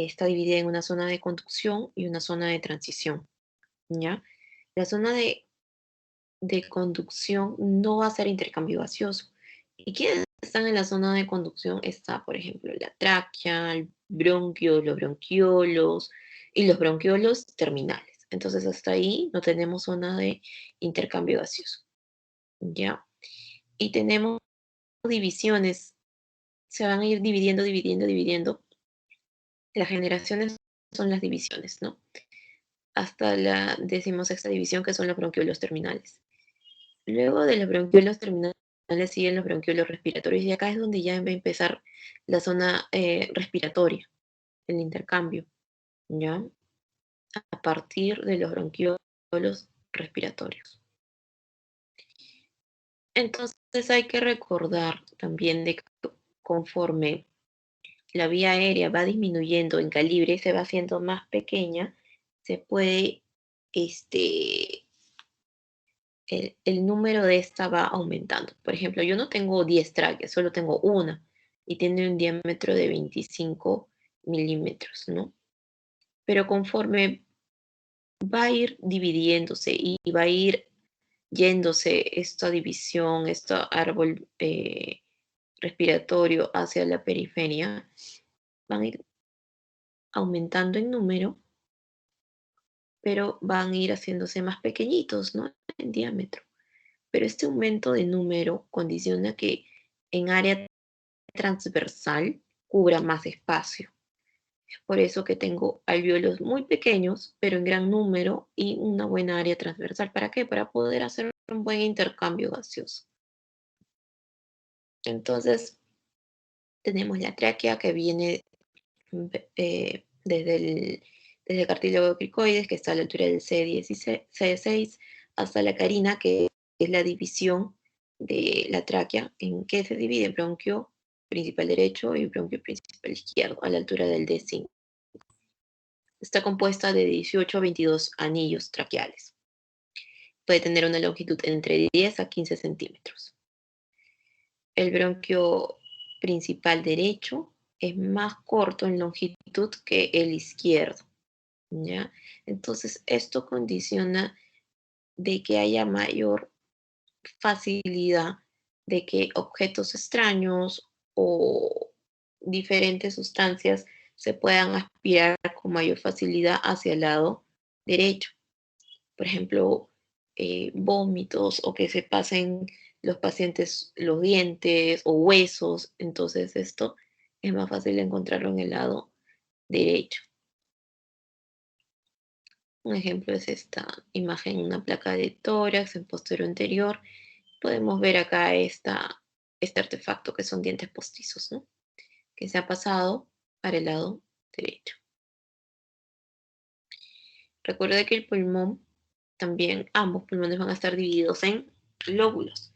está dividida en una zona de conducción y una zona de transición, ¿ya? La zona de conducción no va a ser intercambio gaseoso. ¿Y quiénes están en la zona de conducción? Está, por ejemplo, la tráquea, el bronquio, los bronquiolos y los bronquiolos terminales. Entonces, hasta ahí no tenemos zona de intercambio gaseoso, ¿ya? Y tenemos divisiones, se van a ir dividiendo. Las generaciones son las divisiones, ¿no? Hasta la 16ª división, que son los bronquiolos terminales. Luego de los bronquiolos terminales siguen los bronquiolos respiratorios, y acá es donde ya va a empezar la zona respiratoria, el intercambio, ¿ya? A partir de los bronquiolos respiratorios. Entonces hay que recordar también de que conforme la vía aérea va disminuyendo en calibre y se va haciendo más pequeña, se puede, el número de esta va aumentando. Por ejemplo, yo no tengo 10 tráqueas, solo tengo una y tiene un diámetro de 25 milímetros, ¿no? Pero conforme va a ir dividiéndose y va a ir yéndose esta división, este árbol respiratorio hacia la periferia, van a ir aumentando en número, pero van a ir haciéndose más pequeñitos, ¿no? En diámetro. Pero este aumento de número condiciona que en área transversal cubra más espacio. Es por eso que tengo alvéolos muy pequeños, pero en gran número y una buena área transversal. ¿Para qué? Para poder hacer un buen intercambio gaseoso. Entonces, tenemos la tráquea, que viene desde el cartílago cricoides, que está a la altura del C6, hasta la carina, que es la división de la tráquea, en que se divide en bronquio principal derecho y bronquio principal izquierdo, a la altura del D5. Está compuesta de 18 a 22 anillos traqueales. Puede tener una longitud entre 10 a 15 centímetros. El bronquio principal derecho es más corto en longitud que el izquierdo, ¿ya? Entonces, esto condiciona de que haya mayor facilidad de que objetos extraños o diferentes sustancias se puedan aspirar con mayor facilidad hacia el lado derecho. Por ejemplo, vómitos, o que se pasen los pacientes los dientes o huesos. Entonces esto es más fácil encontrarlo en el lado derecho. Un ejemplo es esta imagen, una placa de tórax en posterior anterior. Podemos ver acá este artefacto, que son dientes postizos, ¿no? Que se ha pasado para el lado derecho. Recuerda que el pulmón, también ambos pulmones van a estar divididos en lóbulos.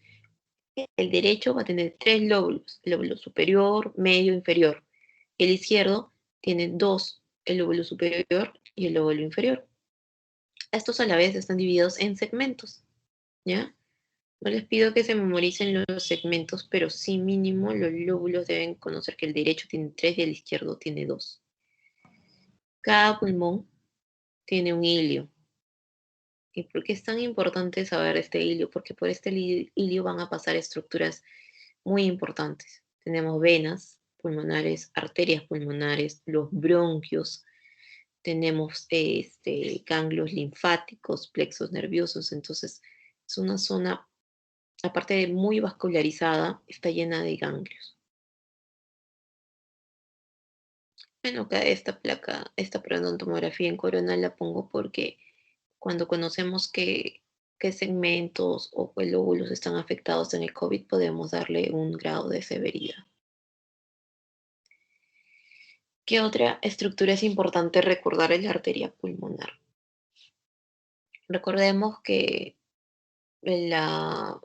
El derecho va a tener 3 lóbulos: el lóbulo superior, medio, inferior. El izquierdo tiene 2, el lóbulo superior y el lóbulo inferior. Estos a la vez están divididos en segmentos, ¿ya? No les pido que se memoricen los segmentos, pero sí mínimo los lóbulos deben conocer que el derecho tiene 3 y el izquierdo tiene 2. Cada pulmón tiene un hilio. ¿Y por qué es tan importante saber este hilio? Porque por este hilio van a pasar estructuras muy importantes. Tenemos venas pulmonares, arterias pulmonares, los bronquios, tenemos ganglios linfáticos, plexos nerviosos. Entonces, es una zona, aparte de muy vascularizada, está llena de ganglios. Bueno, acá esta placa, esta tomografía en corona la pongo porque cuando conocemos qué segmentos o qué lóbulos están afectados en el COVID, podemos darle un grado de severidad. ¿Qué otra estructura es importante recordar? Es la arteria pulmonar. Recordemos que la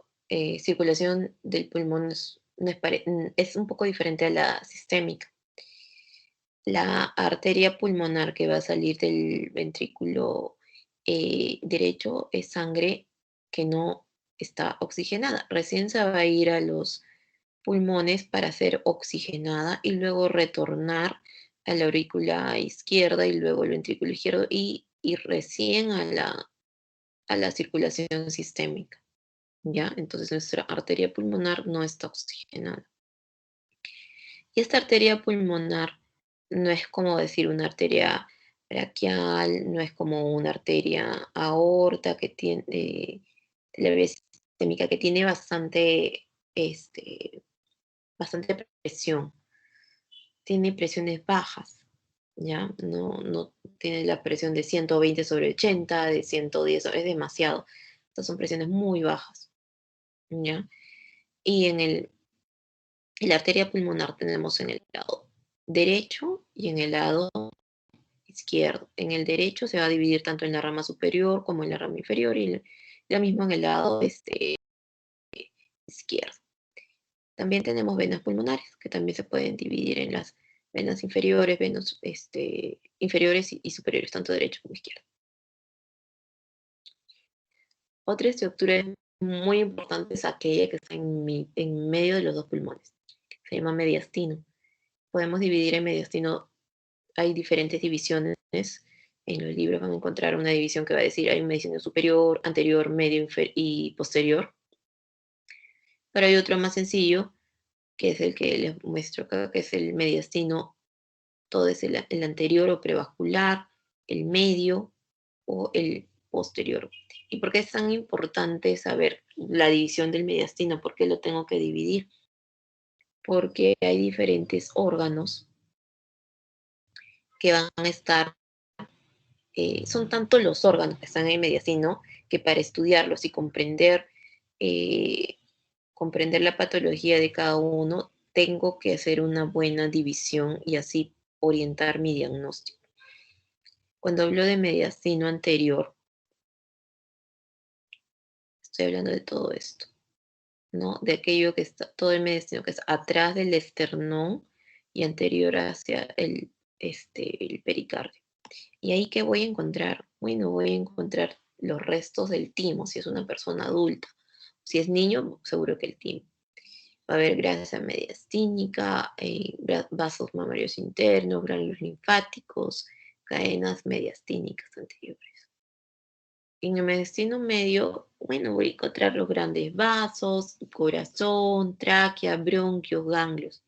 circulación del pulmón es un poco diferente a la sistémica. La arteria pulmonar que va a salir del ventrículo derecho es sangre que no está oxigenada. Recién se va a ir a los pulmones para ser oxigenada y luego retornar a la aurícula izquierda y luego el ventrículo izquierdo y recién a la circulación sistémica, ¿ya? Entonces nuestra arteria pulmonar no está oxigenada. Y esta arteria pulmonar no es como decir una arteria braquial, no es como una arteria aorta que tiene, la vía sistémica, que tiene este, bastante presión. Tiene presiones bajas, ¿ya? No tiene la presión de 120/80, de 110, es demasiado. Estas son presiones muy bajas, ¿ya? Y en la arteria pulmonar tenemos en el lado derecho y en el lado izquierdo. En el derecho se va a dividir tanto en la rama superior como en la rama inferior y la misma en el lado izquierdo. También tenemos venas pulmonares, que también se pueden dividir en las venas inferiores, venas inferiores y superiores, tanto derecho como izquierdo. Otra estructura muy importante es aquella que está en medio de los dos pulmones. Se llama mediastino. Podemos dividir en mediastino, hay diferentes divisiones. En los libros van a encontrar una división que va a decir hay un mediastino superior, anterior, medio y posterior. Pero hay otro más sencillo, que es el que les muestro acá, que es el mediastino. Todo es el anterior o prevascular, el medio o el posterior. ¿Y por qué es tan importante saber la división del mediastino? ¿Por qué lo tengo que dividir? Porque hay diferentes órganos que van a estar, son tanto los órganos que están en el mediastino que para estudiarlos y eh, comprender la patología de cada uno, tengo que hacer una buena división y así orientar mi diagnóstico. Cuando hablo de mediastino anterior, estoy hablando de todo esto, ¿no? De aquello que está, todo el mediastino que está atrás del esternón y anterior hacia el pericardio. ¿Y ahí qué voy a encontrar? Bueno, voy a encontrar los restos del timo, si es una persona adulta. Si es niño, seguro que el timo. Va a haber grasa mediastínica, vasos mamarios internos, gránulos linfáticos, cadenas mediastínicas anteriores. En el mediastino medio, bueno, voy a encontrar los grandes vasos, corazón, tráquea, bronquios, ganglios.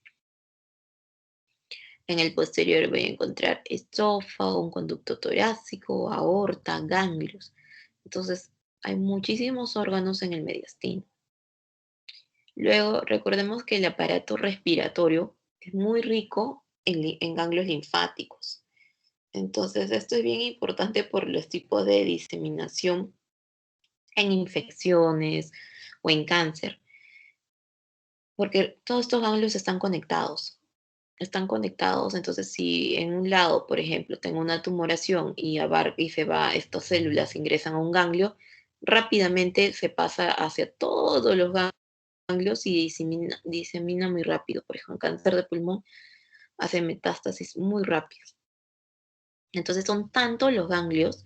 En el posterior voy a encontrar esófago, un conducto torácico, aorta, ganglios. Entonces, hay muchísimos órganos en el mediastino. Luego, recordemos que el aparato respiratorio es muy rico en ganglios linfáticos. Entonces, esto es bien importante por los tipos de diseminación en infecciones o en cáncer, porque todos estos ganglios están conectados. Están conectados, entonces si en un lado, por ejemplo, tengo una tumoración y se va, estas células ingresan a un ganglio, rápidamente se pasa hacia todos los ganglios y disemina muy rápido. Por ejemplo, cáncer de pulmón hace metástasis muy rápido. Entonces son tantos los ganglios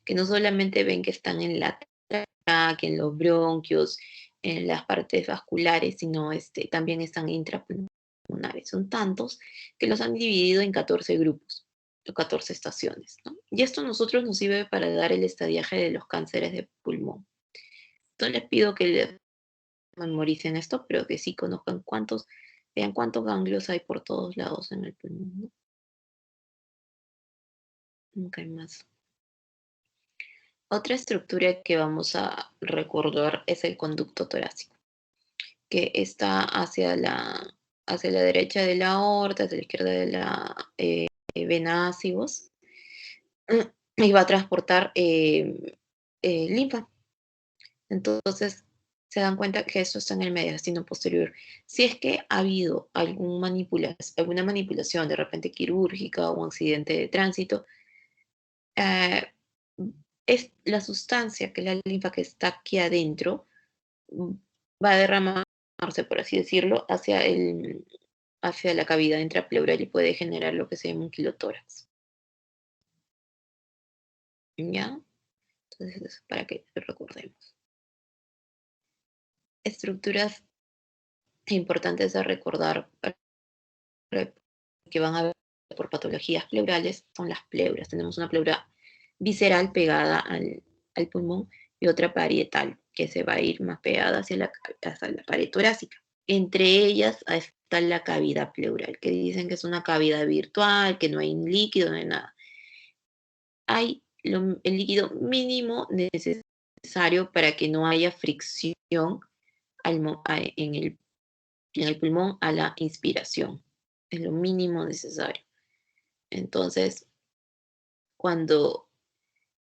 que no solamente ven que están en la tráquea, en los bronquios, en las partes vasculares, sino también están intrapulmonares. Son tantos que los han dividido en 14 grupos, o 14 estaciones, ¿no? Y esto a nosotros nos sirve para dar el estadiaje de los cánceres de pulmón. Entonces les pido que les memoricen esto, pero que sí conozcan vean cuántos ganglios hay por todos lados en el pulmón, ¿no? Nunca hay más. Otra estructura que vamos a recordar es el conducto torácico, que está hacia la derecha de la aorta, hacia la izquierda de la vena cibos, y va a transportar linfa. Entonces, se dan cuenta que esto está en el mediastino posterior. Si es que ha habido alguna manipulación, de repente quirúrgica o un accidente de tránsito, eh, es la sustancia, que es la linfa que está aquí adentro, va a derramarse, por así decirlo, hacia la cavidad intrapleural y puede generar lo que se llama un quilotórax. ¿Ya? Entonces, eso es para que lo recordemos. Estructuras importantes a recordar que van a ver por patologías pleurales son las pleuras. Tenemos una pleura visceral pegada al pulmón y otra parietal, que se va a ir más pegada hacia la pared torácica. Entre ellas está la cavidad pleural, que dicen que es una cavidad virtual, que no hay líquido, no hay nada. Hay el líquido mínimo necesario para que no haya fricción en el pulmón a la inspiración. Es lo mínimo necesario. Entonces,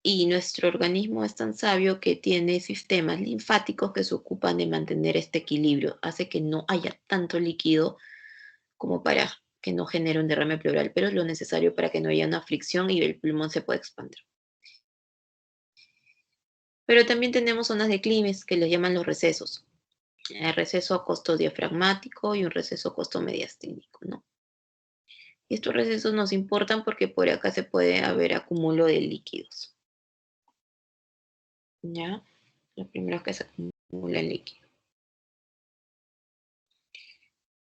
y nuestro organismo es tan sabio que tiene sistemas linfáticos que se ocupan de mantener este equilibrio, hace que no haya tanto líquido como para que no genere un derrame pleural, pero es lo necesario para que no haya una fricción y el pulmón se pueda expandir. Pero también tenemos zonas de Klimes que les llaman los recesos. El receso costodiafragmático y un receso costomediastínico, ¿no? Y estos recesos nos importan porque por acá se puede haber acúmulo de líquidos. ¿Ya? Lo primero es que se acumula el líquido.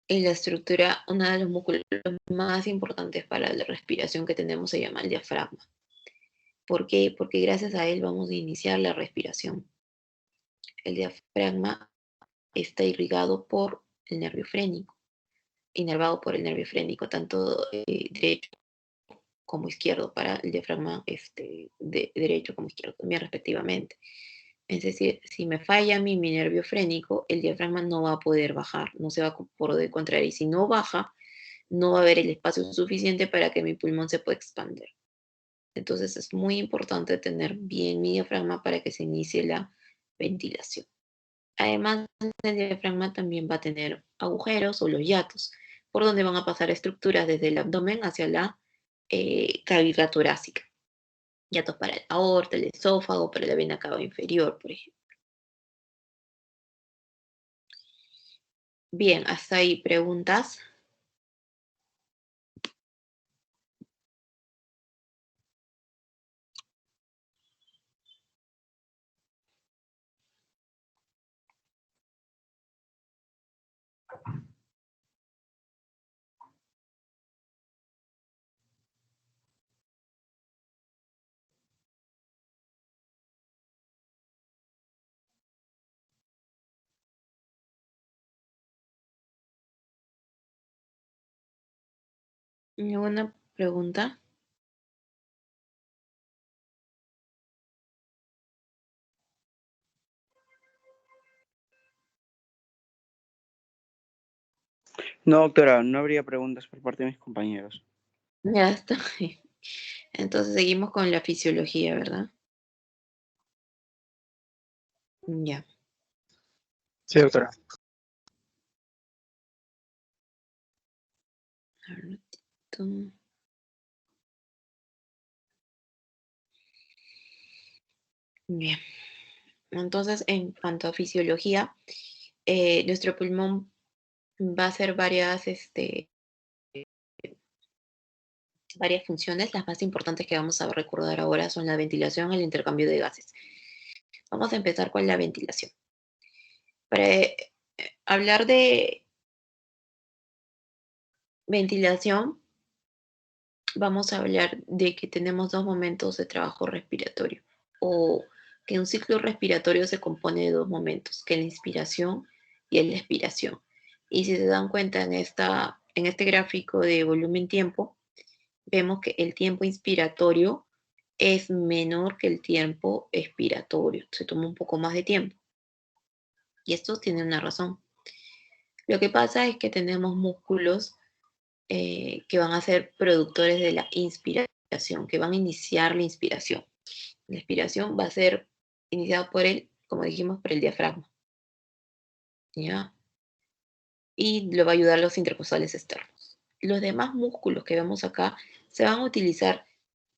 Y la estructura, uno de los músculos más importantes para la respiración que tenemos se llama el diafragma. ¿Por qué? Porque gracias a él vamos a iniciar la respiración. El diafragma está irrigado por el nervio frénico, inervado por el nervio frénico, tanto derecho como izquierdo, para el diafragma derecho como izquierdo también respectivamente. Es decir, si me falla mi nervio frénico, el diafragma no va a poder bajar, no se va a poder contraer. Y si no baja, no va a haber el espacio suficiente para que mi pulmón se pueda expandir. Entonces es muy importante tener bien mi diafragma para que se inicie la ventilación. Además, el diafragma también va a tener agujeros o los hiatos, por donde van a pasar estructuras desde el abdomen hacia la cavidad torácica. Hiatos para la aorta, el esófago, para la vena cava inferior, por ejemplo. Bien, hasta ahí preguntas. ¿Alguna pregunta? No, doctora, no habría preguntas por parte de mis compañeros. Ya está. Entonces seguimos con la fisiología, ¿verdad? Ya. Sí, doctora. A ver, un ratito. Bien. Entonces, en cuanto a fisiología, nuestro pulmón va a hacer varias funciones. Las más importantes que vamos a recordar ahora son la ventilación y el intercambio de gases. Vamos a empezar con la ventilación. Para hablar de ventilación, vamos a hablar de que tenemos dos momentos de trabajo respiratorio, o que un ciclo respiratorio se compone de dos momentos, que es la inspiración y la expiración. Y si se dan cuenta en este gráfico de volumen-tiempo, vemos que el tiempo inspiratorio es menor que el tiempo expiratorio, se toma un poco más de tiempo. Y esto tiene una razón. Lo que pasa es que tenemos músculos que van a ser productores de la inspiración, que van a iniciar la inspiración. La inspiración va a ser iniciada como dijimos, por el diafragma. ¿Ya? Y lo va a ayudar los intercostales externos. Los demás músculos que vemos acá se van a utilizar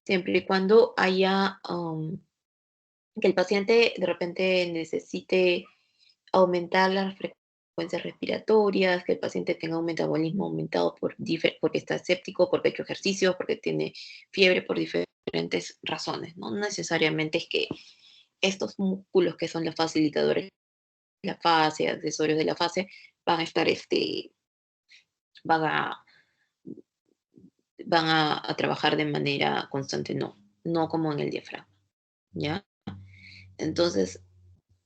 siempre y cuando haya que el paciente de repente necesite aumentar las frecuencias respiratorias, que el paciente tenga un metabolismo aumentado porque está escéptico, porque ha hecho ejercicios, porque tiene fiebre, por diferentes razones, ¿no? No necesariamente es que estos músculos que son los facilitadores de la fase, accesorios de la fase, van a estar, van a van a trabajar de manera constante, no como en el diafragma, ¿ya? Entonces,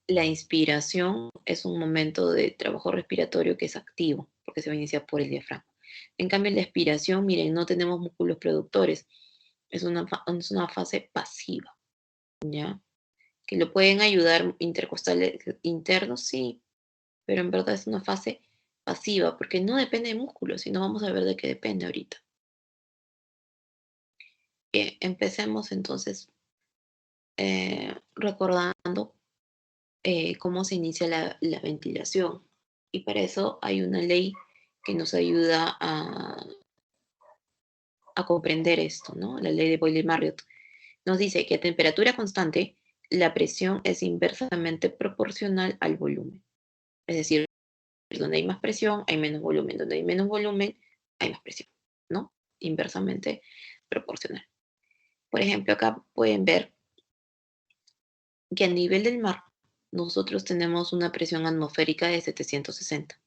la inspiración es un momento de trabajo respiratorio que es activo, porque se va a iniciar por el diafragma. En cambio, la expiración, miren, no tenemos músculos productores, es es una fase pasiva, ¿ya? Que lo pueden ayudar intercostales internos, sí, pero en verdad es una fase pasiva, porque no depende de músculos, sino vamos a ver de qué depende ahorita. Bien, empecemos entonces recordando cómo se inicia la ventilación. Y para eso hay una ley que nos ayuda a comprender esto, ¿no? La ley de Boyle-Marriott. Nos dice que a temperatura constante, la presión es inversamente proporcional al volumen. Es decir, donde hay más presión, hay menos volumen. Donde hay menos volumen, hay más presión, ¿no? Inversamente proporcional. Por ejemplo, acá pueden ver que a nivel del mar, nosotros tenemos una presión atmosférica de 760.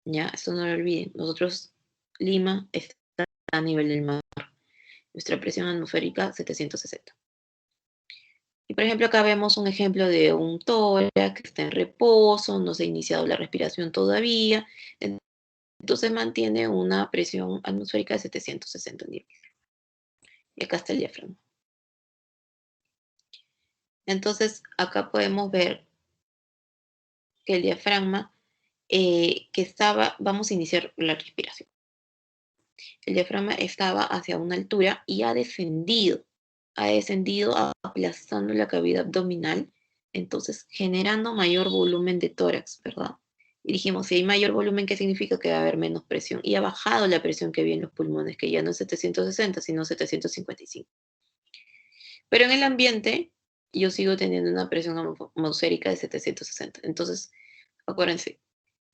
¿Ya? Esto no lo olviden. Nosotros, Lima está a nivel del mar. Nuestra presión atmosférica, 760. Y por ejemplo, acá vemos un ejemplo de un tórax que está en reposo, no se ha iniciado la respiración todavía. Entonces mantiene una presión atmosférica de 760 niveles. Y acá está el diafragma. Entonces, acá podemos ver que el diafragma, vamos a iniciar la respiración. El diafragma estaba hacia una altura y ha descendido aplastando la cavidad abdominal, entonces generando mayor volumen de tórax, ¿verdad? Y dijimos, si hay mayor volumen, ¿qué significa? Que va a haber menos presión. Y ha bajado la presión que había en los pulmones, que ya no es 760, sino 755. Pero en el ambiente, yo sigo teniendo una presión atmosférica de 760. Entonces, acuérdense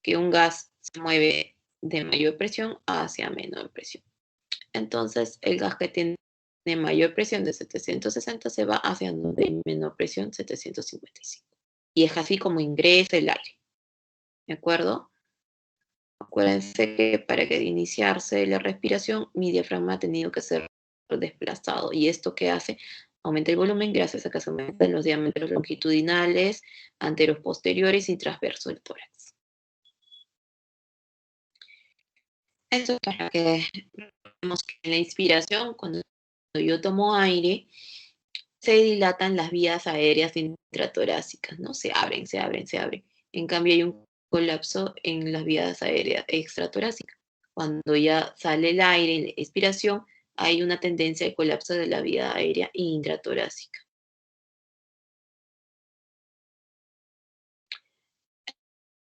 que un gas se mueve de mayor presión hacia menor presión. Entonces, el gas que tiene mayor presión de 760 se va hacia donde hay menor presión, 755. Y es así como ingresa el aire. ¿De acuerdo? Acuérdense que para que iniciarse la respiración, mi diafragma ha tenido que ser desplazado. ¿Y esto qué hace? Aumenta el volumen gracias a que se aumentan los diámetros longitudinales, anteros, posteriores y transverso del tórax. Esto es para que vemos que en la inspiración, cuando yo tomo aire, se dilatan las vías aéreas intratorácicas, ¿no? Se abren, se abren, se abren. En cambio, hay un colapso en las vías aéreas extratorácicas. Cuando ya sale el aire en la expiración, hay una tendencia de colapso de la vía aérea intratorácica.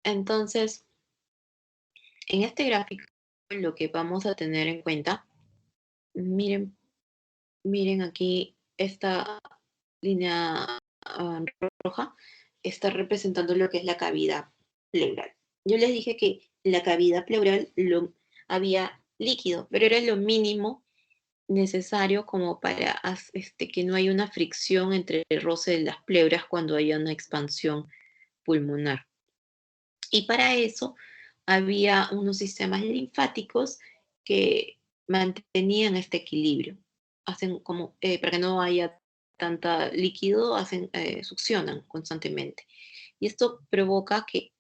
Entonces, en este gráfico, lo que vamos a tener en cuenta, miren, miren aquí esta línea roja, está representando lo que es la cavidad pleural. Yo les dije que en la cavidad pleural había líquido, pero era lo mínimo necesario como para que no haya una fricción entre el roce de las pleuras cuando haya una expansión pulmonar. Y para eso había unos sistemas linfáticos que mantenían este equilibrio. Hacen como, para que no haya tanta líquido, succionan constantemente. Y esto provoca que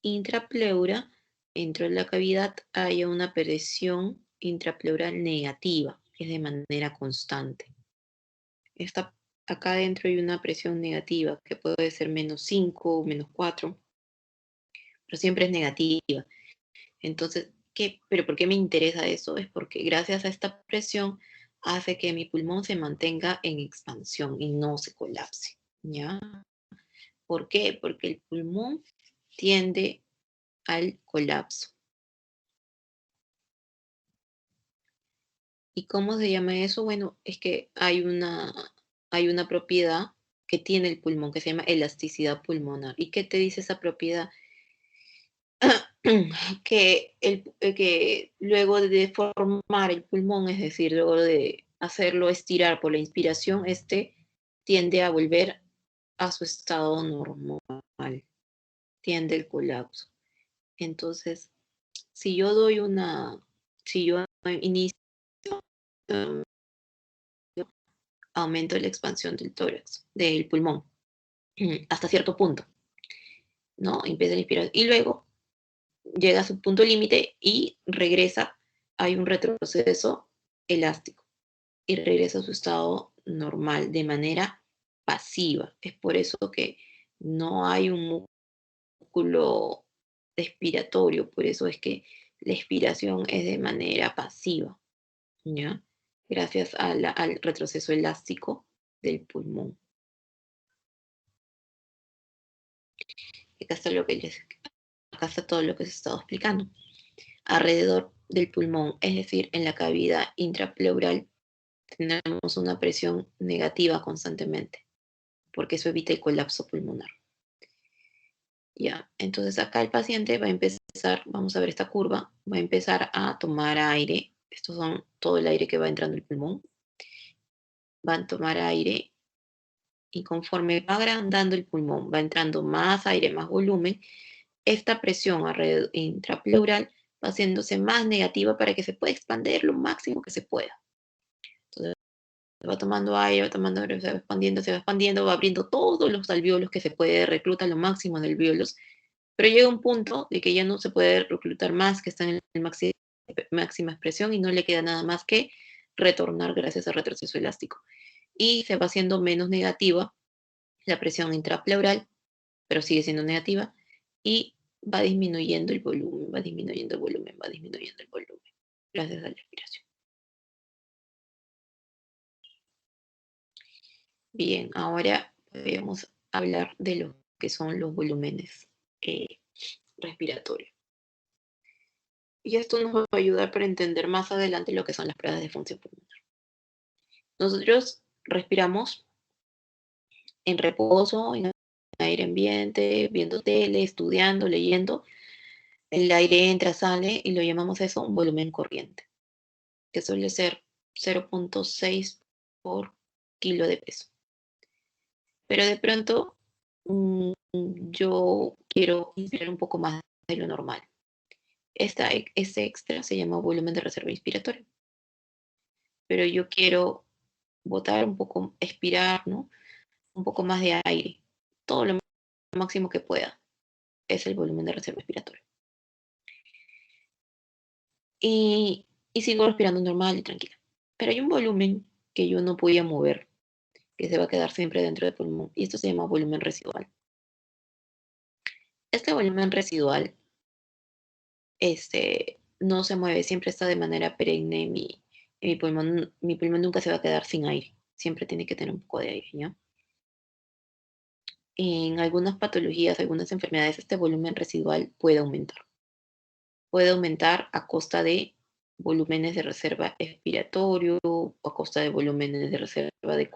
intrapleura, dentro de la cavidad, haya una presión intrapleural negativa, que es de manera constante. Acá adentro hay una presión negativa, que puede ser -5 o -4, pero siempre es negativa. Entonces, ¿pero por qué me interesa eso? Es porque gracias a esta presión hace que mi pulmón se mantenga en expansión y no se colapse, ¿ya? ¿Por qué? Porque el pulmón tiende al colapso. ¿Y cómo se llama eso? Bueno, es que hay una propiedad que tiene el pulmón que se llama elasticidad pulmonar. ¿Y qué te dice esa propiedad? Que luego de formar el pulmón, es decir, luego de hacerlo estirar por la inspiración, este tiende a volver a su estado normal, tiende el colapso. Entonces, si yo inicio aumento de la expansión del tórax, del pulmón, hasta cierto punto, ¿no? Empieza a inspirar y luego llega a su punto límite y regresa, hay un retroceso elástico y regresa a su estado normal de manera pasiva. Es por eso que no hay un músculo expiratorio, por eso es que la expiración es de manera pasiva, ¿ya? Gracias al retroceso elástico del pulmón. Acá está todo lo que se ha estado explicando. Alrededor del pulmón, es decir, en la cavidad intrapleural, tenemos una presión negativa constantemente, porque eso evita el colapso pulmonar. Ya, entonces acá el paciente va a empezar, vamos a ver esta curva, va a empezar a tomar aire. Estos son todo el aire que va entrando al pulmón. Van a tomar aire y conforme va agrandando el pulmón, va entrando más aire, más volumen, esta presión alrededor intrapleural va haciéndose más negativa para que se pueda expandir lo máximo que se pueda. Entonces va tomando aire, va tomando aire, se va expandiendo, va abriendo todos los alvéolos que se puede, recluta lo máximo de alvéolos, pero llega un punto de que ya no se puede reclutar más, que está en el máxima expresión y no le queda nada más que retornar gracias al retroceso elástico. Y se va haciendo menos negativa la presión intrapleural, pero sigue siendo negativa, y va disminuyendo el volumen, va disminuyendo el volumen, va disminuyendo el volumen, gracias a la respiración. Bien, ahora podemos hablar de lo que son los volúmenes respiratorios. Y esto nos va a ayudar para entender más adelante lo que son las pruebas de función pulmonar. Nosotros respiramos en reposo, en aire ambiente, viendo tele, estudiando, leyendo. El aire entra, sale y lo llamamos eso un volumen corriente, que suele ser 0.6 por kilo de peso. Pero de pronto yo quiero inspirar un poco más de lo normal. Ese extra se llama volumen de reserva inspiratoria. Pero yo quiero botar un poco, expirar, ¿no? Un poco más de aire. Todo lo máximo que pueda es el volumen de reserva inspiratoria. Y sigo respirando normal y tranquila. Pero hay un volumen que yo no podía mover, que se va a quedar siempre dentro del pulmón, y esto se llama volumen residual. Este volumen residual no se mueve, siempre está de manera perenne en mi pulmón. Mi pulmón nunca se va a quedar sin aire, siempre tiene que tener un poco de aire, ¿ya? En algunas patologías, algunas enfermedades, este volumen residual puede aumentar. Puede aumentar a costa de volúmenes de reserva expiratorio, o a costa de volúmenes de reserva de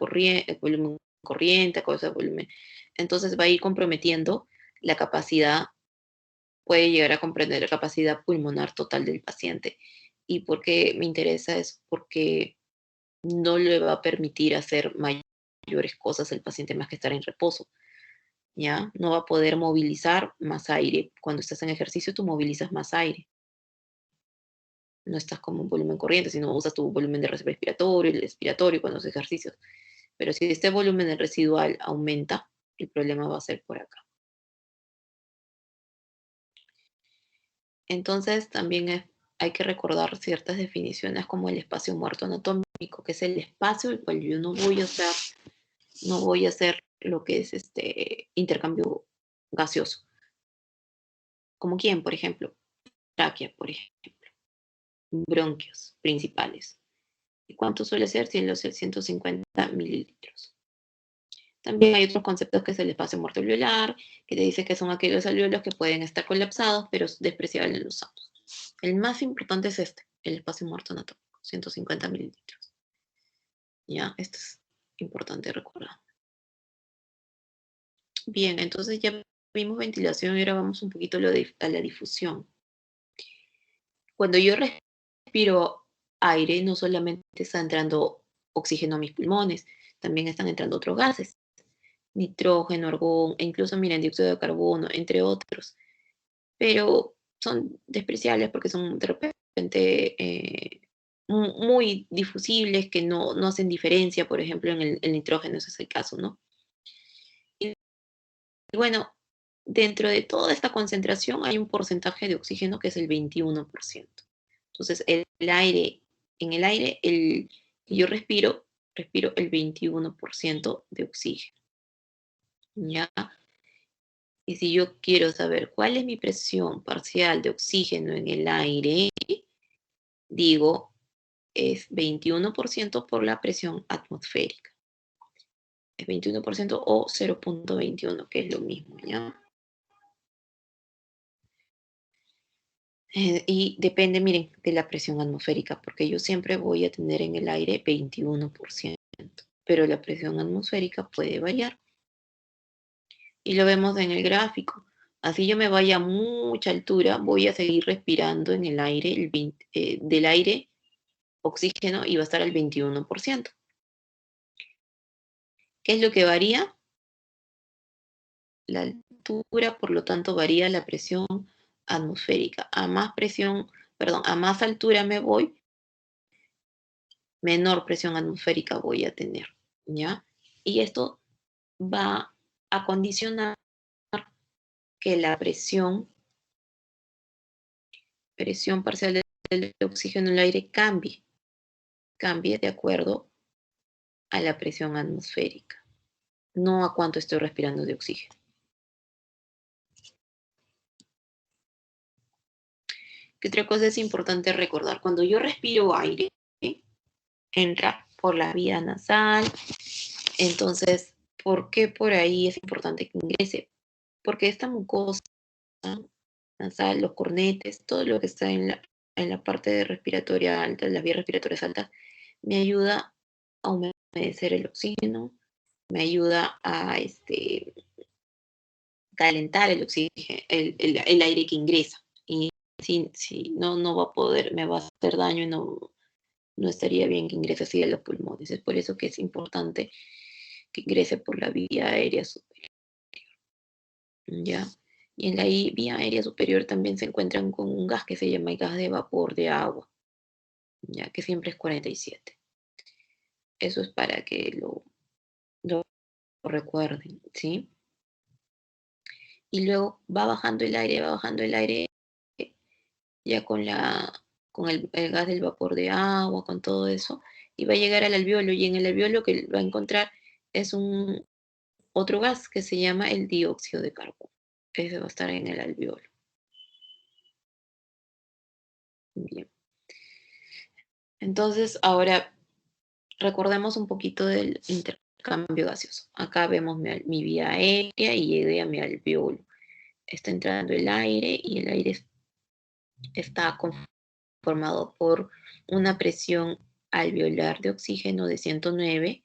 volumen corriente, a costa de volumen. Entonces va a ir comprometiendo la capacidad, puede llegar a comprender la capacidad pulmonar total del paciente. ¿Y por qué me interesa? Es porque no le va a permitir hacer mayores cosas al paciente más que estar en reposo. ¿Ya? No va a poder movilizar más aire. Cuando estás en ejercicio, tú movilizas más aire. No estás como un volumen corriente, sino usas tu volumen de reserva respiratorio, el expiratorio cuando haces ejercicios. Pero si este volumen residual aumenta, el problema va a ser por acá. Entonces, también hay que recordar ciertas definiciones como el espacio muerto anatómico, que es el espacio el cual yo no voy a hacer lo que es intercambio gaseoso. ¿Como quién, por ejemplo? Tráquea, por ejemplo. Bronquios principales. ¿Y cuánto suele ser? 150 mililitros. También hay otros conceptos que es el espacio muerto alveolar, que te dice que son aquellos alveolos que pueden estar colapsados, pero es despreciable en los sanos. El más importante es el espacio muerto anatómico, 150 mililitros. Ya, esto es importante recordar. Bien, entonces ya vimos ventilación y ahora vamos un poquito a la difusión. Cuando yo respiro aire, no solamente está entrando oxígeno a mis pulmones, también están entrando otros gases, nitrógeno, argón, e incluso, miren, dióxido de carbono, entre otros. Pero son despreciables porque son de repente muy difusibles que no hacen diferencia, por ejemplo, en el nitrógeno, ese es el caso, ¿no? Y bueno, dentro de toda esta concentración hay un porcentaje de oxígeno que es el 21%. Entonces, en el aire que yo respiro el 21% de oxígeno, ¿ya? Y si yo quiero saber cuál es mi presión parcial de oxígeno en el aire, digo, es 21% por la presión atmosférica. Es 21% o 0,21, que es lo mismo, ¿ya? Y depende, miren, de la presión atmosférica, porque yo siempre voy a tener en el aire 21%, pero la presión atmosférica puede variar. Y lo vemos en el gráfico. Así yo me vaya a mucha altura, voy a seguir respirando en el aire, del aire oxígeno y va a estar al 21%. ¿Qué es lo que varía? La altura, por lo tanto, varía la presión atmosférica. A más presión, perdón, a más altura me voy, menor presión atmosférica voy a tener, ¿ya? Y esto va a condicionar que la presión parcial del oxígeno en el aire cambie de acuerdo a la presión atmosférica, no a cuánto estoy respirando de oxígeno. ¿Qué otra cosa es importante recordar? Cuando yo respiro aire, entra por la vía nasal. Entonces, ¿por qué por ahí es importante que ingrese? Porque esta mucosa nasal, los cornetes, todo lo que está en la parte respiratoria alta, las vías respiratorias altas, me ayuda a humedecer el oxígeno, me ayuda a calentar el oxígeno, el aire que ingresa. Y si no va a poder, me va a hacer daño y no estaría bien que ingrese así a los pulmones. Es por eso que es importante que ingrese por la vía aérea superior, ¿ya? Y en la vía aérea superior también se encuentran con un gas que se llama el gas de vapor de agua, ya que siempre es 47. Eso es para que lo recuerden, ¿sí? Y luego va bajando el aire ya con el gas del vapor de agua, con todo eso, y va a llegar al alveolo, y en el alveolo que va a encontrar es otro gas que se llama el dióxido de carbono. Ese va a estar en el alveolo. Bien. Entonces, ahora recordemos un poquito del intercambio gaseoso. Acá vemos mi vía aérea y llegué a mi alveolo. Está entrando el aire y el aire está conformado por una presión alveolar de oxígeno de 109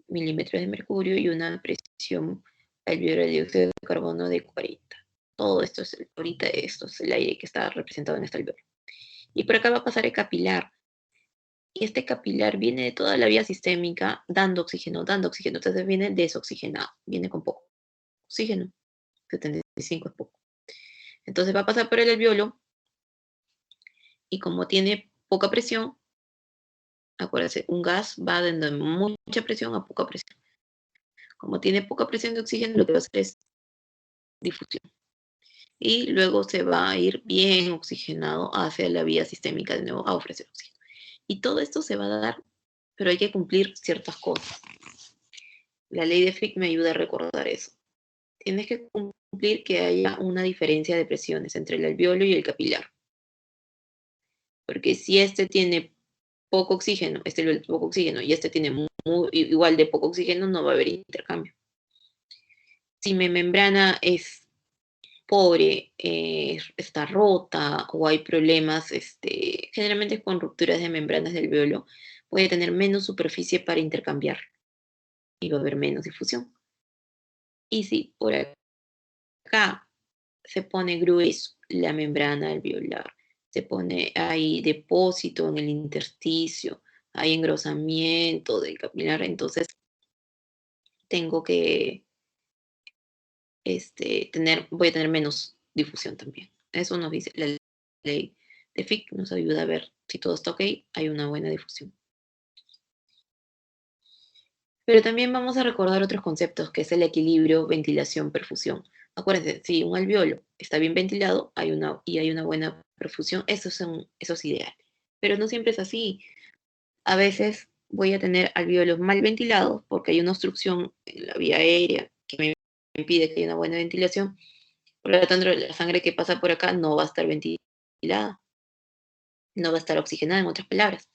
milímetros de mercurio y una presión alveolar de dióxido de carbono de 40. Todo esto ahorita esto es el aire que está representado en este alveolo. Y por acá va a pasar el capilar. Y este capilar viene de toda la vía sistémica dando oxígeno, entonces viene desoxigenado, viene con poco oxígeno, 75 es poco. Entonces va a pasar por el alveolo y como tiene poca presión, acuérdense, un gas va de mucha presión a poca presión. Como tiene poca presión de oxígeno, lo que va a hacer es difusión. Y luego se va a ir bien oxigenado hacia la vía sistémica de nuevo a ofrecer oxígeno. Y todo esto se va a dar, pero hay que cumplir ciertas cosas. La ley de Fick me ayuda a recordar eso. Tienes que cumplir que haya una diferencia de presiones entre el alveolo y el capilar. Porque si este tiene poco oxígeno, poco oxígeno y este tiene igual de poco oxígeno, no va a haber intercambio. Si mi membrana es pobre, está rota o hay problemas, generalmente con rupturas de membranas del alveolo, puede tener menos superficie para intercambiar y va a haber menos difusión. Y si por acá se pone grueso la membrana alveolar, se pone ahí depósito en el intersticio, hay engrosamiento del capilar, entonces tengo que voy a tener menos difusión también. Eso nos dice la ley de FIC nos ayuda a ver si todo está ok, hay una buena difusión. Pero también vamos a recordar otros conceptos, que es el equilibrio, ventilación, perfusión. Acuérdense, si un alveolo está bien ventilado hay una buena perfusión, eso es ideal. Pero no siempre es así. A veces voy a tener alveolos mal ventilados porque hay una obstrucción en la vía aérea que me impide que haya una buena ventilación. Por lo tanto, la sangre que pasa por acá no va a estar ventilada, no va a estar oxigenada, en otras palabras.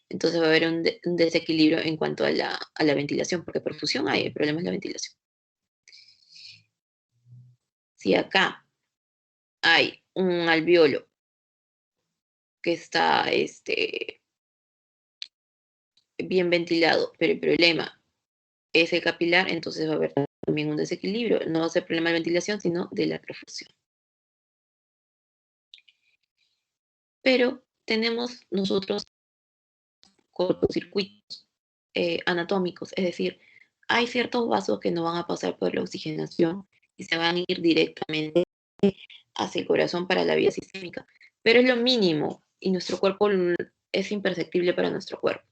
Entonces va a haber un desequilibrio en cuanto a la ventilación, porque perfusión hay, el problema es la ventilación. Si acá hay un alveolo que está bien ventilado, pero el problema es el capilar, entonces va a haber también un desequilibrio. No va a ser problema de ventilación, sino de la perfusión. Pero tenemos nosotros cortocircuitos anatómicos, es decir, hay ciertos vasos que no van a pasar por la oxigenación y se van a ir directamente hacia el corazón para la vía sistémica, pero es lo mínimo y nuestro cuerpo es imperceptible para nuestro cuerpo.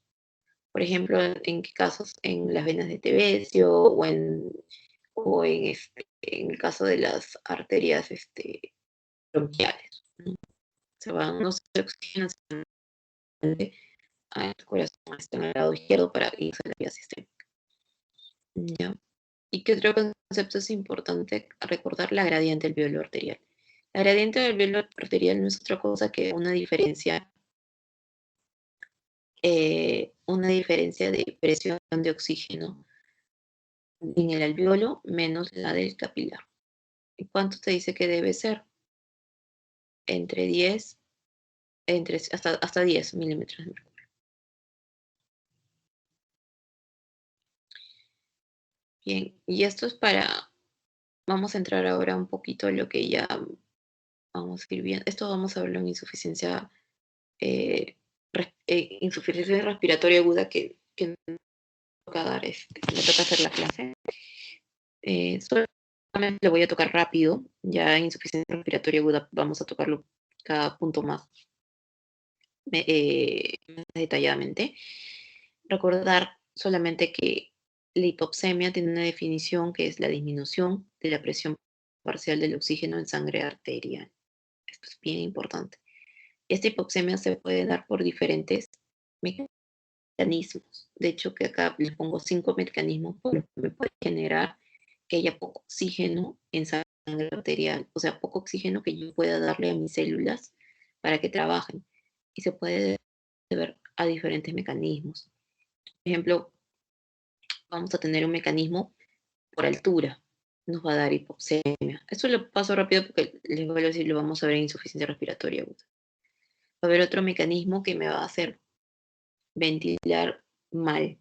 Por ejemplo, ¿en qué casos? En las venas de Tebesio en el caso de las arterias bronquiales. ¿No? No se oxigenan al corazón, está en el lado izquierdo para irse a la vía sistémica. ¿Ya? ¿Y qué otro concepto es importante recordar? La gradiente del alveolo arterial. La gradiente del alveolo arterial no es otra cosa que una diferencia de presión de oxígeno en el alveolo menos la del capilar. ¿Y cuánto te dice que debe ser? Entre 10, hasta 10 milímetros de mercurio. Bien, y esto es vamos a entrar ahora un poquito a lo que ya vamos a ir viendo. Esto vamos a verlo en insuficiencia respiratoria aguda que me toca dar, me toca hacer la clase. Solamente lo voy a tocar rápido, ya en insuficiencia respiratoria aguda vamos a tocarlo cada punto más detalladamente. Recordar solamente que la hipoxemia tiene una definición que es la disminución de la presión parcial del oxígeno en sangre arterial. Esto es bien importante. Esta hipoxemia se puede dar por diferentes mecanismos. De hecho, que acá les pongo 5 mecanismos por los que me puede generar que haya poco oxígeno en sangre arterial, o sea, poco oxígeno que yo pueda darle a mis células para que trabajen. Y se puede deber a diferentes mecanismos. Por ejemplo, vamos a tener un mecanismo por altura, nos va a dar hipoxemia. Esto lo paso rápido porque les voy a decir, lo vamos a ver en insuficiencia respiratoria aguda. Va a haber otro mecanismo que me va a hacer ventilar mal,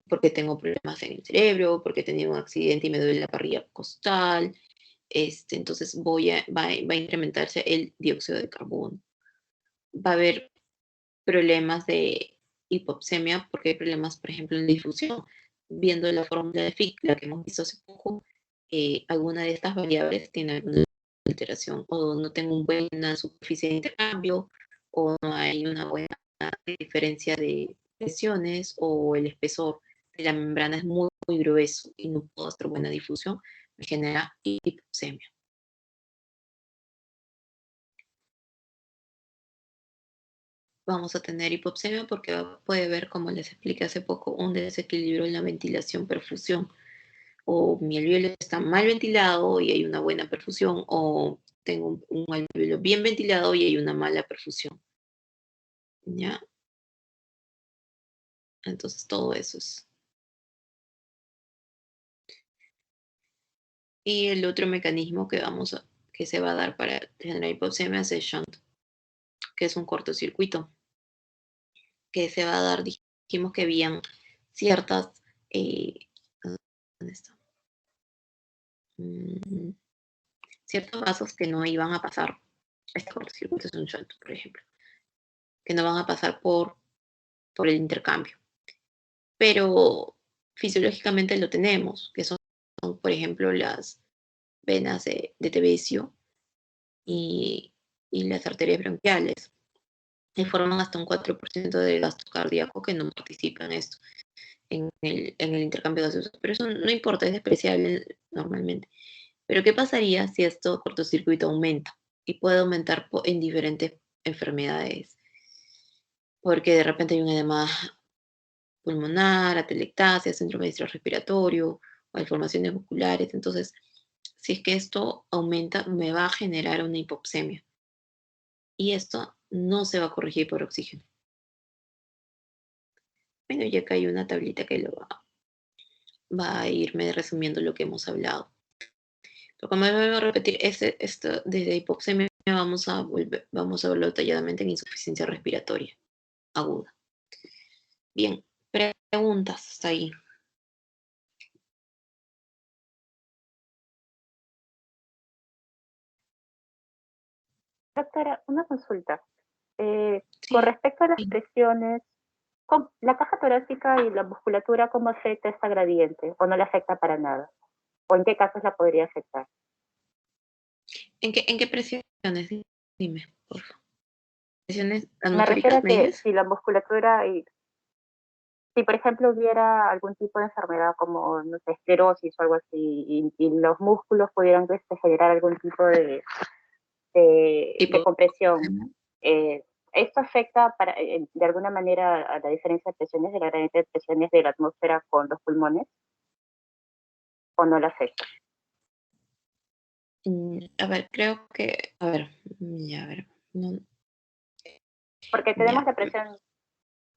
porque tengo problemas en el cerebro, porque he tenido un accidente y me duele la parrilla costal, entonces va a incrementarse el dióxido de carbono. Va a haber problemas de hipoxemia porque hay problemas, por ejemplo, en la difusión. Viendo la fórmula de Fick, la que hemos visto hace poco, alguna de estas variables tiene alguna alteración, o no tengo una buena superficie de intercambio, o no hay una buena diferencia de presiones, o el espesor de la membrana es muy, muy grueso y no puedo hacer buena difusión, me genera hipoxemia. Vamos a tener hipoxemia porque puede haber, como les expliqué hace poco, un desequilibrio en la ventilación-perfusión. O mi alveolo está mal ventilado y hay una buena perfusión, o tengo un alveolo bien ventilado y hay una mala perfusión. ¿Ya? Entonces todo eso es. Y el otro mecanismo que se va a dar para generar hipoxemia es el shunt, que es un cortocircuito, que se va a dar, dijimos que habían ciertas, ¿dónde está? Ciertos vasos que no iban a pasar, este cortocircuito es un shunt, por ejemplo, que no van a pasar por el intercambio. Pero fisiológicamente lo tenemos, que son por ejemplo, las venas de Tebesio y y las arterias bronquiales, y forman hasta un 4% del gasto cardíaco que no participa en esto, en el intercambio gaseoso. Pero eso no importa, es despreciable normalmente. Pero ¿qué pasaría si esto cortocircuito aumenta? Y puede aumentar en diferentes enfermedades, porque de repente hay un edema pulmonar, atelectasia, síndrome de estrés respiratorio, o malformaciones musculares. Entonces, si es que esto aumenta, me va a generar una hipoxemia. Y esto no se va a corregir por oxígeno. Bueno, ya acá hay una tablita que va a irme resumiendo lo que hemos hablado. Pero como vuelvo a repetir, esto, desde hipoxemia vamos a verlo detalladamente en insuficiencia respiratoria aguda. Bien, preguntas hasta ahí. Doctora, una consulta. Con Sí. respecto a las presiones, ¿la caja torácica y la musculatura cómo afecta esta gradiente? ¿O no le afecta para nada? ¿O en qué casos la podría afectar? ¿En qué presiones? Dime, por favor. ¿Presiones Me refiero atmosféricas, a me que dices? si la musculatura y si por ejemplo hubiera algún tipo de enfermedad como, no sé, esclerosis o algo así, y los músculos pudieran generar algún tipo de Tipo, compresión, eh, ¿esto afecta de alguna manera a la diferencia de presiones de la gradiente de presiones de la atmósfera con los pulmones o no la afecta? a ver, creo que, a ver, ya, a ver, no, Porque tenemos ya, la presión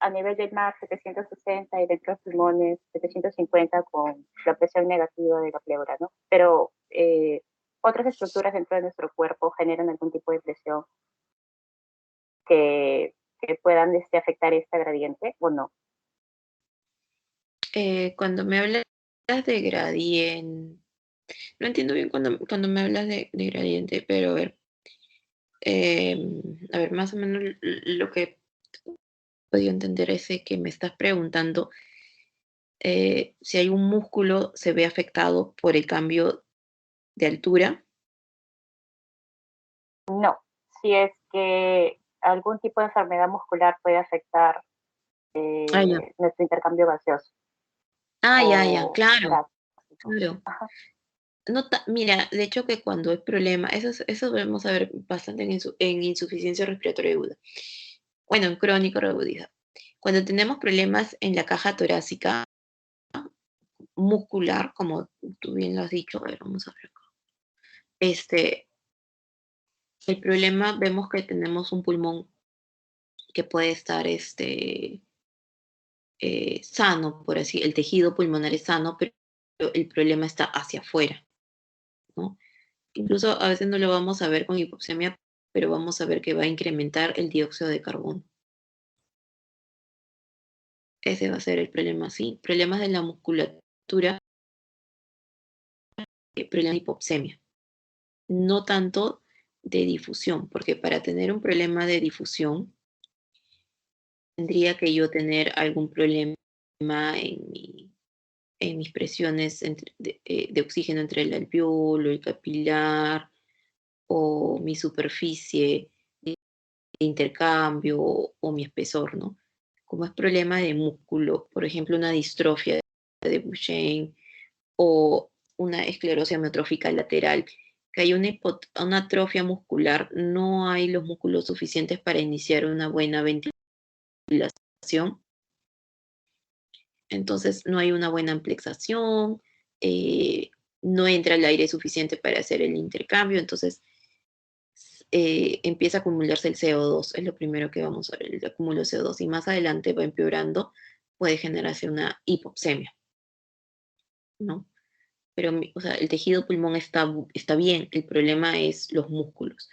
a nivel del mar 760 y dentro de los pulmones 750 con la presión negativa de la pleura, ¿no? Pero otras estructuras dentro de nuestro cuerpo generan algún tipo de presión que puedan afectar esta gradiente o no. cuando me hablas de gradiente, no entiendo bien cuando me hablas de gradiente, pero eh, a ver, más o menos lo que he podido entender es que me estás preguntando si hay un músculo se ve afectado por el cambio de altura. No, si es que algún tipo de enfermedad muscular puede afectar Ah, ya. nuestro intercambio gaseoso Ya, o claro, gástrico. claro. Ajá. No mira, de hecho que cuando hay problema, eso debemos saber bastante en insuficiencia respiratoria aguda. Bueno, en crónico agudizado. Cuando tenemos problemas en la caja torácica muscular, como tú bien lo has dicho, a ver, vamos a ver acá. El problema, vemos que tenemos un pulmón que puede estar sano, por así, el tejido pulmonar es sano, pero el problema está hacia afuera, ¿no? Incluso a veces no lo vamos a ver con hipoxemia, pero vamos a ver que va a incrementar el dióxido de carbono. Ese va a ser el problema, sí. Problemas de la musculatura, problema de hipoxemia. No tanto de difusión, porque para tener un problema de difusión, tendría que yo tener algún problema en mis presiones de oxígeno entre el alveolo, el capilar o mi superficie de intercambio o mi espesor, ¿no? Como es problema de músculo, por ejemplo, una distrofia de Duchenne o una esclerosis amiotrófica lateral, que hay una atrofia muscular, no hay los músculos suficientes para iniciar una buena ventilación, entonces no hay una buena amplexación, eh, no entra el aire suficiente para hacer el intercambio, entonces empieza a acumularse el CO2, es lo primero que vamos a ver, el acúmulo de CO2, y más adelante va empeorando, puede generarse una hipoxemia, ¿no? Pero, o sea, el tejido pulmón está bien, el problema es los músculos.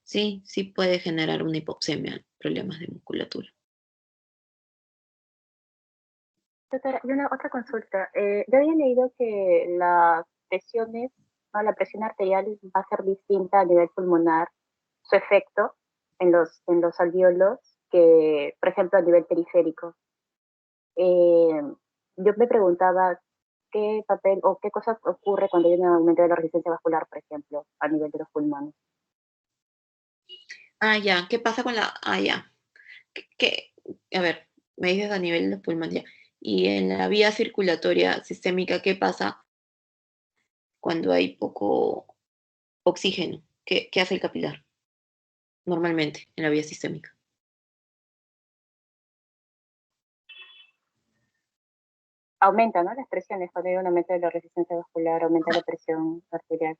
Sí, sí puede generar una hipoxemia, problemas de musculatura. Doctora, y una otra consulta. Yo había leído que las presiones, ¿no? La presión arterial va a ser distinta a nivel pulmonar, su efecto en los alvéolos, que, por ejemplo, a nivel periférico. Eh, yo me preguntaba qué papel o qué cosa ocurre cuando hay un aumento de la resistencia vascular, por ejemplo, a nivel de los pulmones. Ya, ¿qué pasa con la... ya. ¿Qué? A ver, me dices a nivel de los pulmones ya. Y en la vía circulatoria sistémica, ¿qué pasa cuando hay poco oxígeno? ¿Qué hace el capilar normalmente en la vía sistémica? Aumenta, ¿no? Las presiones, cuando hay un aumento de la resistencia vascular, aumenta la presión arterial,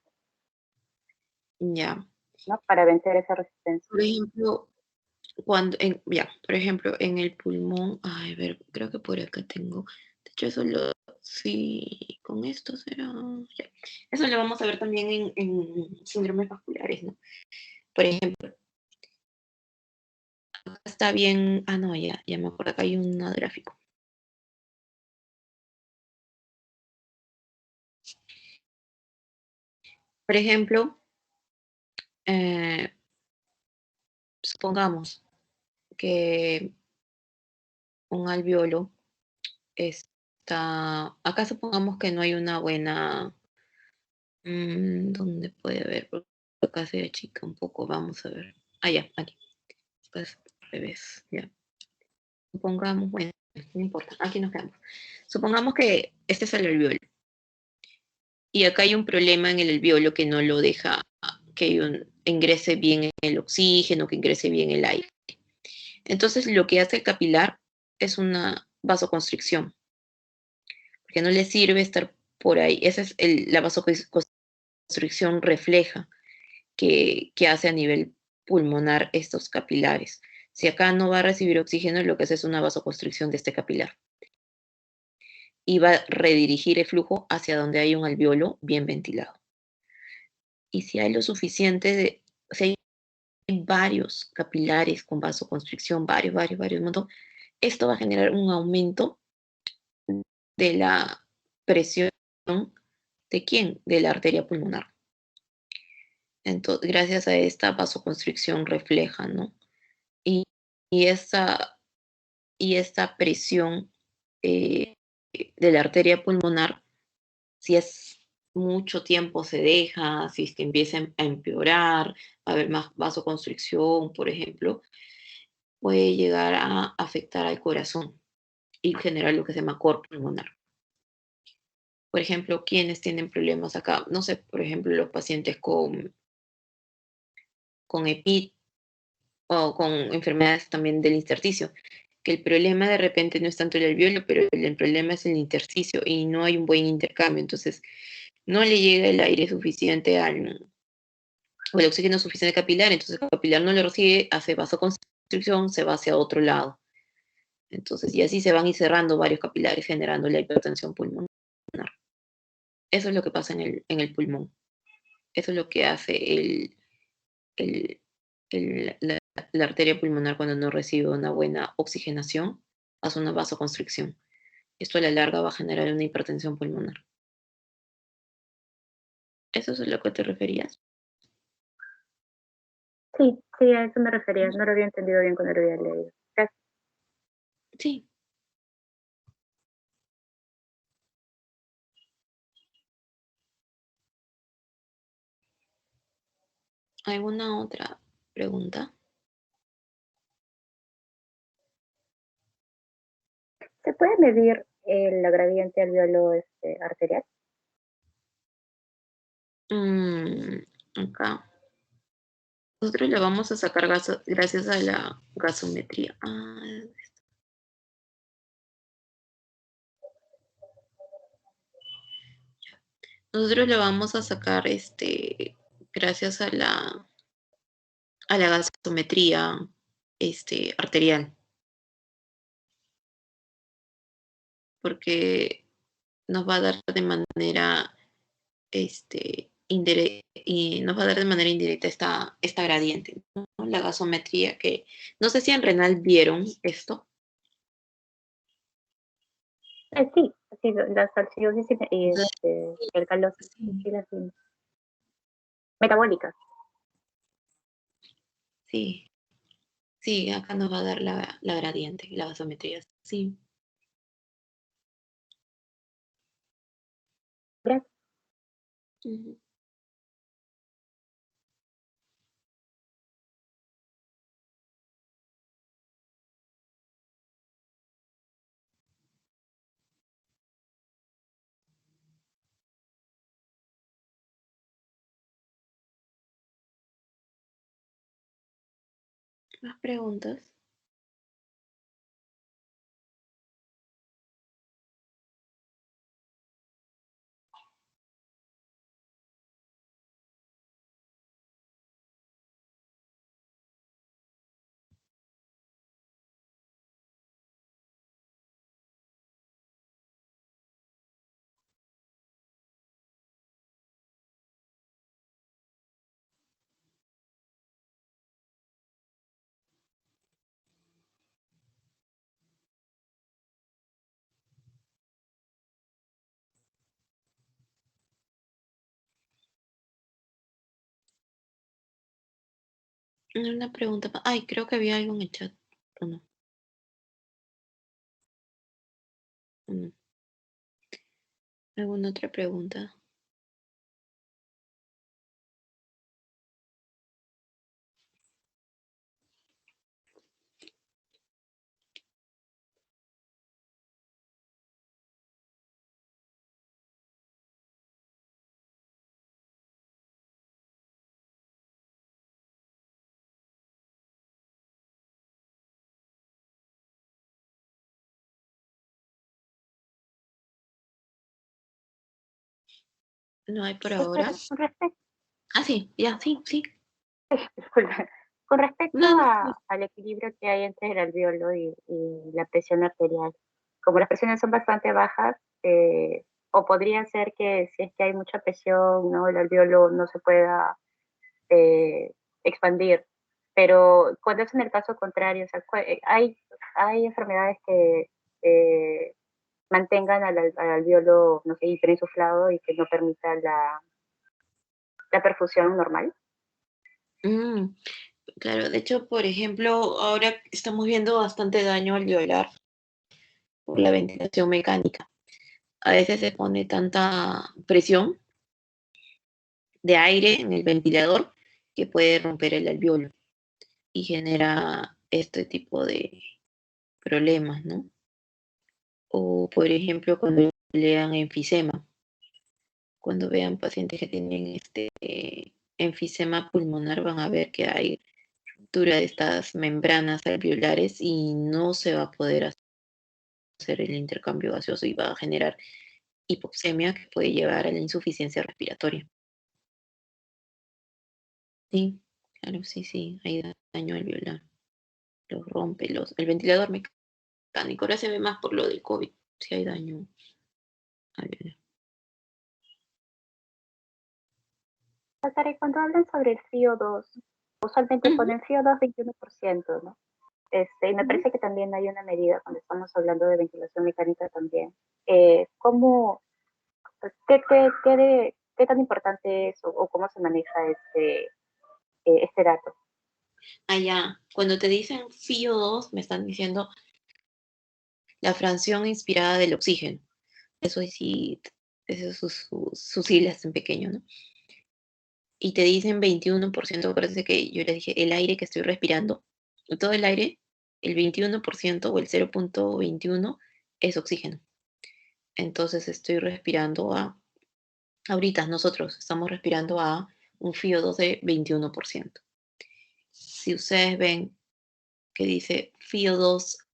Ya. ¿no? Para vencer esa resistencia. Por ejemplo, por ejemplo, en el pulmón, ay, a ver, creo que por acá tengo, de hecho eso sí, con esto será, ya. Eso lo vamos a ver también en síndromes vasculares, ¿no? Por ejemplo, acá está bien, no, ya me acuerdo, acá hay un gráfico. Por ejemplo, eh, supongamos que un alveolo acá supongamos que no hay una buena, ¿dónde puede haber? Porque acá se achica un poco, vamos a ver. Ya, aquí. Pues al revés, ya. Supongamos, bueno, no importa, aquí nos quedamos. Supongamos que este es el alveolo y acá hay un problema en el alveolo que no lo deja que ingrese bien el oxígeno, que ingrese bien el aire. Entonces lo que hace el capilar es una vasoconstricción, porque no le sirve estar por ahí. Esa es la vasoconstricción refleja que hace a nivel pulmonar estos capilares. Si acá no va a recibir oxígeno, lo que hace es una vasoconstricción de este capilar y va a redirigir el flujo hacia donde hay un alveolo bien ventilado. Y si hay lo suficiente si hay varios capilares con vasoconstricción, varios, un montón, esto va a generar un aumento de la presión de quién? De la arteria pulmonar. Entonces, gracias a esta vasoconstricción refleja, ¿no? Y, y, esta, y esta presión eh, de la arteria pulmonar, si es mucho tiempo se deja, si es que empieza a empeorar, a haber más vasoconstricción, por ejemplo, puede llegar a afectar al corazón y generar lo que se llama cor pulmonar. Por ejemplo, quienes tienen problemas acá, no sé, por ejemplo, los pacientes con EPID o con enfermedades también del intersticio, que el problema de repente no es tanto el alveolo, pero el problema es el intersticio y no hay un buen intercambio, entonces no le llega el aire suficiente o el oxígeno suficiente capilar, entonces el capilar no lo recibe, hace vasoconstricción, se va hacia otro lado. Entonces, y así se van y cerrando varios capilares, generando la hipertensión pulmonar. Eso es lo que pasa en el pulmón. Eso es lo que hace el, la arteria pulmonar cuando no recibe una buena oxigenación, hace una vasoconstricción. Esto a la larga va a generar una hipertensión pulmonar. ¿Eso es a lo que te referías? Sí, sí, a eso me refería. No lo había entendido bien cuando lo había leído. Gracias. Sí. ¿Alguna otra pregunta? ¿Se puede medir la gradiente alveolo arterial? Acá. Nosotros le vamos a sacar gracias a la gasometría. Nosotros le vamos a sacar gracias a la gasometría arterial, porque nos va a dar de manera y nos va a dar de manera indirecta esta gradiente, ¿no? La gasometría que no sé si en renal vieron esto. Sí, sí, la salciosis y el calosis, Sí, sí, las vimos. Metabólicas. sí, sí, acá nos va a dar la gradiente, la gasometría. Sí. Gracias. Ujú. ¿Más preguntas? Una pregunta. Ay, creo que había algo en el chat. ¿O no? ¿O no? ¿Alguna otra pregunta? No hay por ahora. Con respecto, Ah, sí, ya, sí, sí. disculpa, con respecto No, no. al equilibrio que hay entre el alveolo y la presión arterial, como las presiones son bastante bajas, o podría ser que si es que hay mucha presión, ¿no? El alveolo no se pueda eh, expandir. Pero cuando es en el caso contrario, o sea, hay enfermedades que eh, mantengan al alveolo, no sé, hiperinsuflado y que no permita la perfusión normal. Mm, claro, de hecho, por ejemplo, ahora estamos viendo bastante daño alveolar por la ventilación mecánica. A veces se pone tanta presión de aire en el ventilador que puede romper el alveolo y genera este tipo de problemas, ¿no? O, por ejemplo, cuando lean enfisema, cuando vean pacientes que tienen este enfisema pulmonar, van a ver que hay ruptura de estas membranas alveolares y no se va a poder hacer el intercambio gaseoso y va a generar hipoxemia que puede llevar a la insuficiencia respiratoria. Sí, claro, sí, sí, hay daño alveolar. Los rompe, el ventilador mecánico. Ahora se ve más por lo del COVID, si hay daño alveolar. Pasaré, cuando hablan sobre el FIO2, usualmente Ujú, ponen FIO2 21%, ¿no? Y me ujú. parece que también hay una medida cuando estamos hablando de ventilación mecánica también. ¿Cómo, qué tan importante es o cómo se maneja este dato? Allá, cuando te dicen FIO2, me están diciendo la fracción inspirada del oxígeno. Eso sí, eso es sus siglas en pequeño, ¿no? Y te dicen 21%, parece que yo les dije el aire que estoy respirando, todo el aire, el 21% o el 0,21 es oxígeno. Entonces estoy respirando ahorita nosotros estamos respirando a un FIO2 de 21%. Si ustedes ven que dice FIO2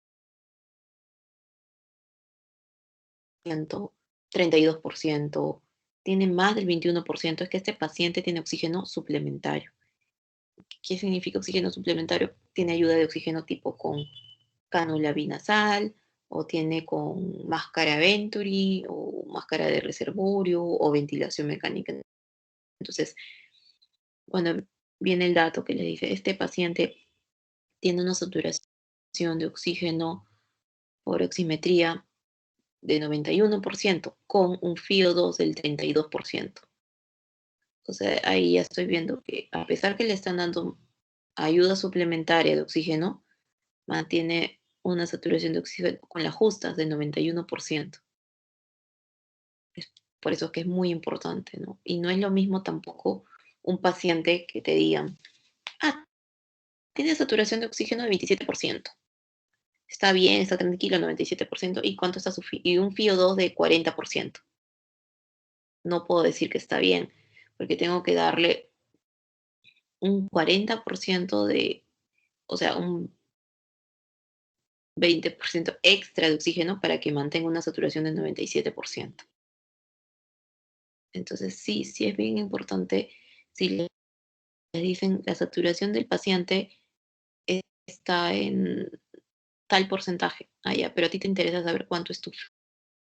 32%, tiene más del 21%, es que este paciente tiene oxígeno suplementario. ¿Qué significa oxígeno suplementario? Tiene ayuda de oxígeno tipo con cánula binasal, o tiene con máscara Venturi, o máscara de reservorio, o ventilación mecánica. Entonces, cuando viene el dato que le dice, este paciente tiene una saturación de oxígeno por oximetría de 91% con un FIO2 del 32%. Entonces ahí ya estoy viendo que a pesar que le están dando ayuda suplementaria de oxígeno, mantiene una saturación de oxígeno con las justas de 91%. Es por eso que es muy importante, ¿no? Y no es lo mismo tampoco un paciente que te digan, ah, tiene saturación de oxígeno de 27%. Está bien, está tranquilo, 97%. ¿Y cuánto está su y un FIO2 de 40%? No puedo decir que está bien, porque tengo que darle un 40% de o sea, un 20% extra de oxígeno para que mantenga una saturación del 97%. Entonces, sí, sí es bien importante si le dicen la saturación del paciente está en tal porcentaje. Ah, ya, pero a ti te interesa saber cuánto es tu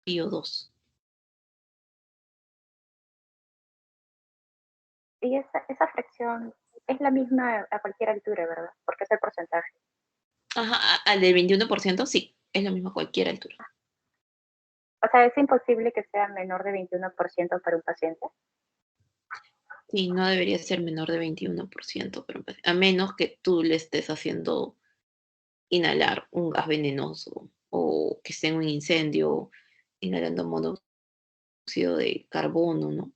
FiO2. Y esa fracción es la misma a cualquier altura, ¿verdad? Porque es el porcentaje. Ajá, al del 21% sí, es lo mismo a cualquier altura. O sea, es imposible que sea menor de 21% para un paciente. Sí, no debería ser menor de 21%, pero a menos que tú le estés haciendo inhalar un gas venenoso o que esté en un incendio, inhalando monóxido de carbono, ¿no?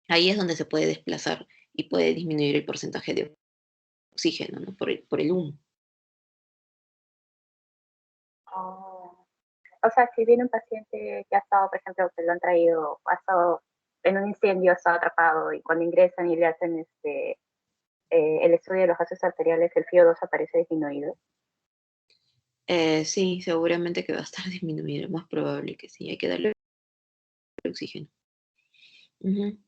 Ahí es donde se puede desplazar y puede disminuir el porcentaje de oxígeno, ¿no? Por el humo. Oh. O sea, si viene un paciente que ha estado, por ejemplo, que lo han traído, ha estado en un incendio, ha estado atrapado y cuando ingresan y le hacen el estudio de los gases arteriales, el FiO2 aparece disminuido. Sí, seguramente que va a estar disminuido, es más probable que sí, hay que darle oxígeno. Ujú.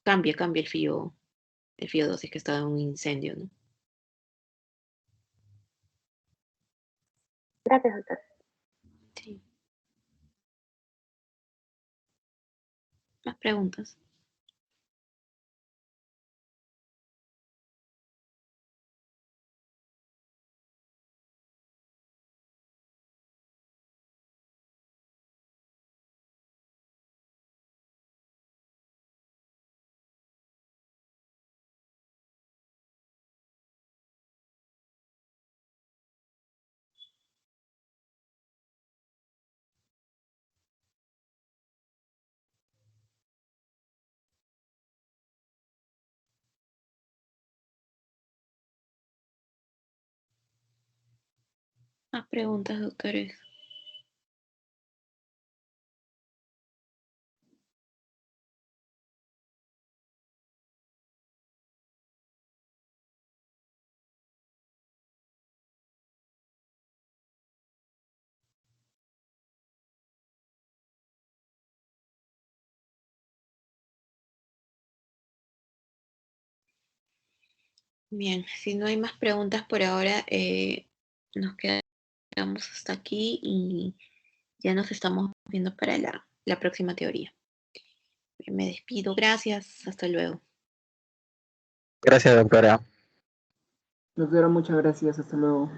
Cambia el FiO2 si es que está en un incendio, ¿no? Gracias, doctor. Sí. Más preguntas. Más preguntas, doctores. Bien, si no hay más preguntas por ahora, nos quedamos hasta aquí y ya nos estamos viendo para la próxima teoría. Me despido, gracias, hasta luego. Gracias, doctora. Doctora, muchas gracias. Hasta luego.